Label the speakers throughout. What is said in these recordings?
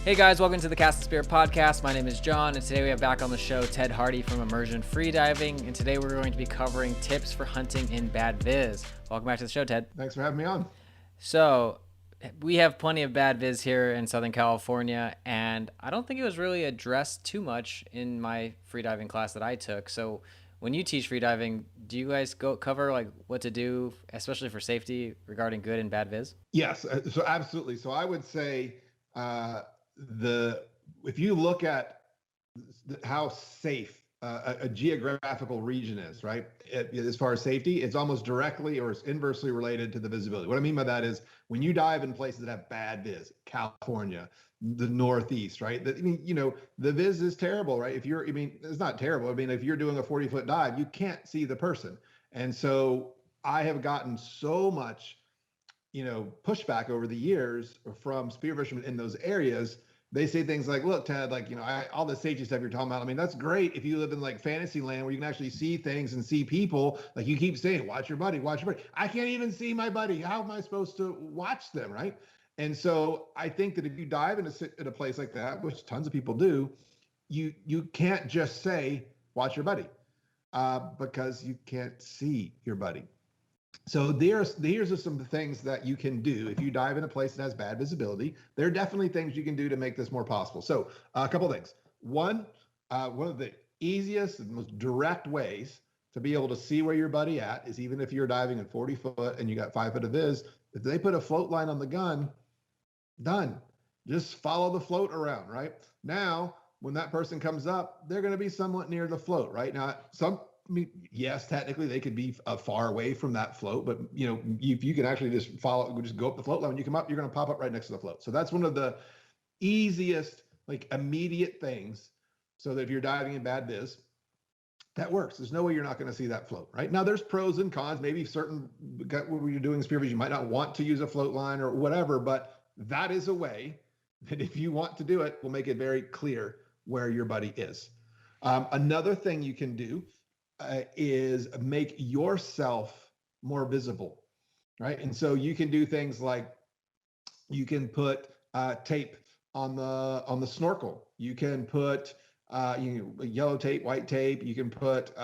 Speaker 1: Hey guys, welcome to the Cast and Spear Podcast. My name is John, and today we have back on the show Ted Harty from Immersion Freediving, and today we're going to be covering tips for hunting in bad viz. Welcome back to the show, Ted.
Speaker 2: Thanks for having me on.
Speaker 1: So, we have plenty of bad viz here in Southern California, and I don't think it was really addressed too much in my freediving class that I took. So, when you teach freediving, do you guys cover like what to do, especially for safety regarding good and bad viz?
Speaker 2: Yes, so absolutely. So I would say if you look at how safe a geographical region is, right? As far as safety, it's almost directly or inversely related to the visibility. What I mean by that is when you dive in places that have bad viz, California, the Northeast, right? The viz is terrible, right? It's not terrible. If you're doing a 40-foot dive, you can't see the person. And so I have gotten so much pushback over the years from spearfishermen in those areas. They say things like, look, Ted, all the safety stuff you're talking about, that's great if you live in like fantasy land where you can actually see things and see people. Like you keep saying, watch your buddy. I can't even see my buddy. How am I supposed to watch them, right? And so I think that if you dive in a place like that, which tons of people do, you can't just say, watch your buddy, because you can't see your buddy. So here's some things that you can do if you dive in a place that has bad visibility. There are definitely things you can do to make this more possible. So a couple of things. One of the easiest and most direct ways to be able to see where your buddy at is, even if you're diving at 40 foot and you got 5 foot of viz, if they put a float line on the gun, done. Just follow the float around, right? Now, when that person comes up, they're going to be somewhat near the float, right? Now, yes, technically they could be far away from that float, but if you can actually just go up the float line, when you come up, you're going to pop up right next to the float. So that's one of the easiest, immediate things. So that if you're diving in bad viz, that works. There's no way you're not going to see that float, right? Now there's pros and cons. Maybe what you're doing in spearfish, you might not want to use a float line or whatever, but that is a way that if you want to do it, will make it very clear where your buddy is. Another thing you can do is make yourself more visible, right? And so you can do things like you can put tape on the snorkel. You can put yellow tape, white tape. You can put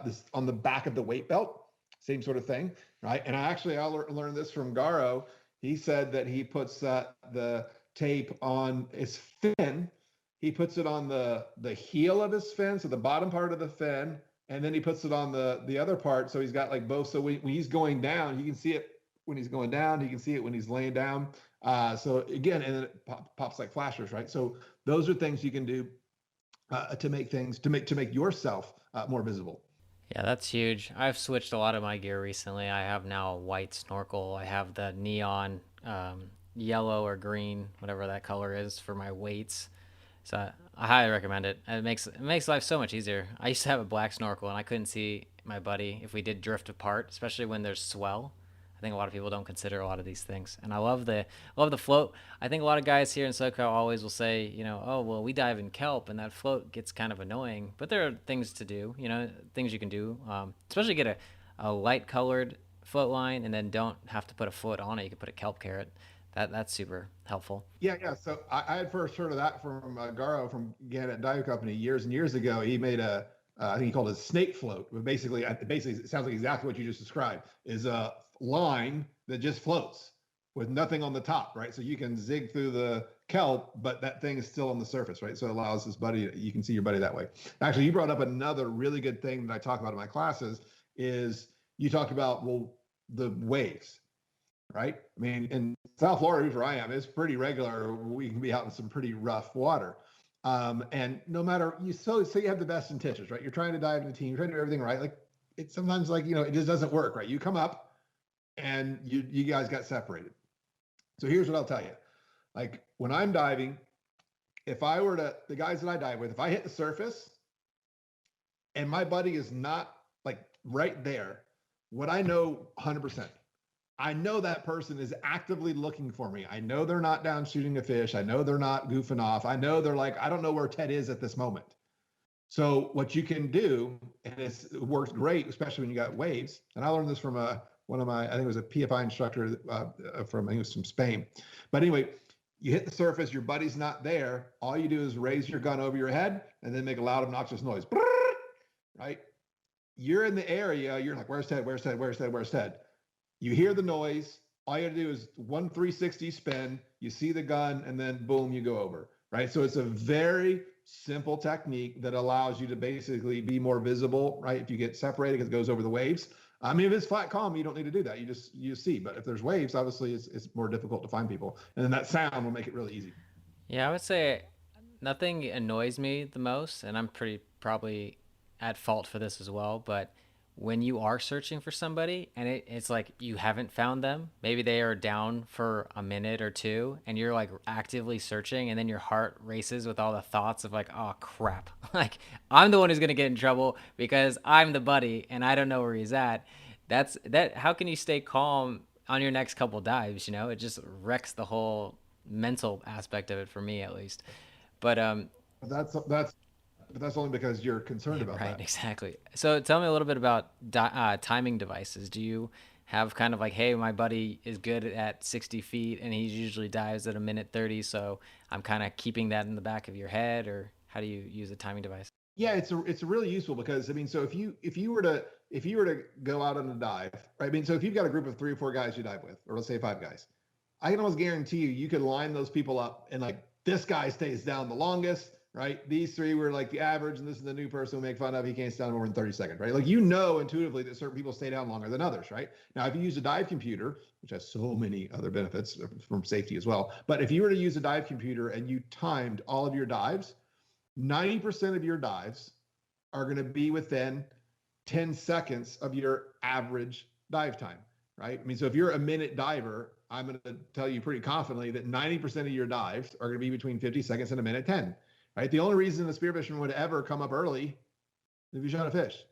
Speaker 2: this on the back of the weight belt, same sort of thing, right? And I learned this from Garo. He said that he puts the tape on his fin. He puts it on the heel of his fin, so the bottom part of the fin, and then he puts it on the other part. So he's got like both. So when he's going down, you can see it when he's going down. He can see it when he's laying down. So again, and then it pops like flashers, right? So those are things you can do to make yourself more visible.
Speaker 1: Yeah, that's huge. I've switched a lot of my gear recently. I have now a white snorkel. I have the neon yellow or green, whatever that color is, for my weights. So I highly recommend it. It makes life so much easier. I used to have a black snorkel and I couldn't see my buddy if we did drift apart, especially when there's swell. I think a lot of people don't consider a lot of these things. And I love the float. I think a lot of guys here in SoCal always will say, oh, well, we dive in kelp and that float gets kind of annoying. But there are things to do, things you can do, especially get a light colored float line and then don't have to put a float on it. You can put a kelp carrot. That's super helpful.
Speaker 2: Yeah. So I had first heard of that from Garo from Gannett Dive Company years and years ago. He made I think he called it a snake float. But basically, it sounds like exactly what you just described, is a line that just floats with nothing on the top, right? So you can zig through the kelp, but that thing is still on the surface, right? So it allows you can see your buddy that way. Actually, you brought up another really good thing that I talk about in my classes is you talked about, the waves, right? In South Florida, where I am, it's pretty regular. We can be out in some pretty rough water. And no matter, you have the best intentions, right? You're trying to dive in a team, you're trying to do everything right. Like it's sometimes it just doesn't work, right? You come up and you guys got separated. So here's what I'll tell you. Like when I'm diving, the guys that I dive with, if I hit the surface and my buddy is not like right there, what I know 100%, I know that person is actively looking for me. I know they're not down shooting a fish. I know they're not goofing off. I know they're like, I don't know where Ted is at this moment. So what you can do, and it works great, especially when you got waves. And I learned this from one of my, I think it was a PFI instructor from Spain. But anyway, You hit the surface, your buddy's not there. All you do is raise your gun over your head and then make a loud, obnoxious noise, right? You're in the area. You're like, where's Ted? Where's Ted? Where's Ted? Where's Ted? You hear the noise. All you got to do is 1 360 spin. You see the gun, and then boom, you go over, right? So it's a very simple technique that allows you to basically be more visible, right? If you get separated, because it goes over the waves. I mean, if it's flat calm, you don't need to do that. You see. But if there's waves, obviously it's more difficult to find people. And then that sound will make it really easy.
Speaker 1: Yeah, I would say nothing annoys me the most, and I'm pretty probably at fault for this as well, but when you are searching for somebody and it's like you haven't found them, maybe they are down for a minute or two and you're like actively searching, and then your heart races with all the thoughts of like, oh crap, like I'm the one who's going to get in trouble because I'm the buddy and I don't know where he's at. How can you stay calm on your next couple dives? It just wrecks the whole mental aspect of it for me, at least. But
Speaker 2: that's only because you're concerned about
Speaker 1: right,
Speaker 2: that.
Speaker 1: Exactly. So tell me a little bit about timing devices. Do you have kind of like, hey, my buddy is good at 60 feet and he usually dives at 1:30, so I'm kind of keeping that in the back of your head, or how do you use a timing device?
Speaker 2: Yeah, it's really useful because, I mean, so if you were to go out on a dive, right? I mean, so if you've got a group of 3 or 4 guys you dive with, or let's say 5 guys, I can almost guarantee you could line those people up and like, this guy stays down the longest, right? These 3 were like the average, and this is the new person we make fun of. He can't stay down more than 30 seconds, right? Like, intuitively that certain people stay down longer than others, right? Now, if you use a dive computer, which has so many other benefits from safety as well, but if you were to use a dive computer and you timed all of your dives, 90% of your dives are going to be within 10 seconds of your average dive time, right? I mean, so if you're a minute diver, I'm going to tell you pretty confidently that 90% of your dives are going to be between 50 seconds and 1:10, right? The only reason the spearfisherman would ever come up early is if he shot a fish,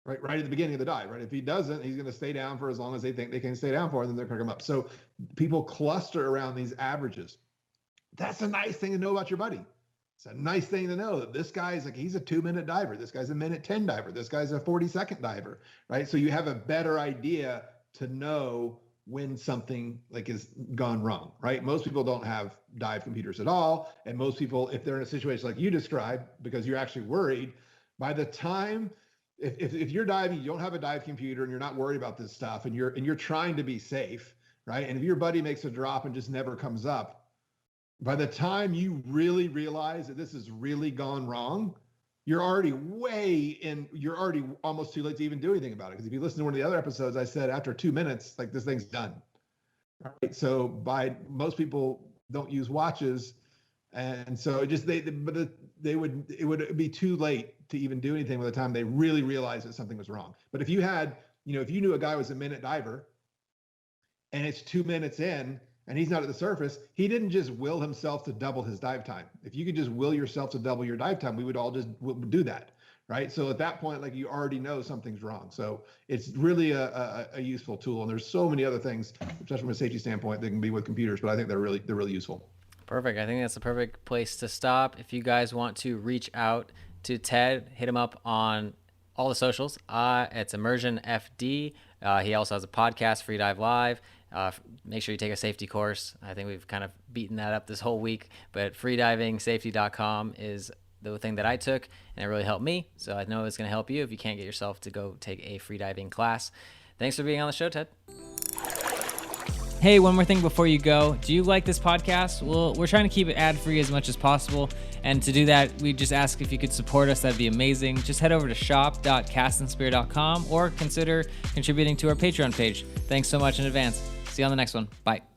Speaker 2: right at the beginning of the dive, right? If he doesn't, he's going to stay down for as long as they think they can stay down for, and then they're going to come up. So people cluster around these averages. That's a nice thing to know about your buddy. It's a nice thing to know that this guy's like, he's a 2-minute diver. This guy's a 1:10 diver. This guy's a 40-second diver, right? So you have a better idea to know when something like is gone wrong, right? Most people don't have dive computers at all. And most people, if they're in a situation like you described, because you're actually worried, by the time, if you're diving, you don't have a dive computer and you're not worried about this stuff, and you're trying to be safe, right? And if your buddy makes a drop and just never comes up, by the time you really realize that this has really gone wrong, you're already you're already almost too late to even do anything about it. Because if you listen to one of the other episodes, I said after 2 minutes, like, this thing's done. Right? So most people don't use watches. And so it would be too late to even do anything by the time they really realized that something was wrong. But if you had, if you knew a guy was a minute diver and it's 2 minutes in, and he's not at the surface, he didn't just will himself to double his dive time. If you could just will yourself to double your dive time, we would all just do that, right? So at that point, like, you already know something's wrong. So it's really a useful tool. And there's so many other things, especially from a safety standpoint, that can be with computers, but I think they're really useful.
Speaker 1: Perfect. I think that's the perfect place to stop. If you guys want to reach out to Ted, hit him up on all the socials. It's Immersion FD. He also has a podcast, Freedive Live. Make sure you take a safety course. I think we've kind of beaten that up this whole week, but freedivingsafety.com is the thing that I took, and it really helped me. So I know it's going to help you if you can't get yourself to go take a freediving class. Thanks for being on the show, Ted. Hey, one more thing before you go. Do you like this podcast? Well, we're trying to keep it ad-free as much as possible. And to do that, we just ask if you could support us. That'd be amazing. Just head over to shop.castandspear.com or consider contributing to our Patreon page. Thanks so much in advance. See you on the next one. Bye.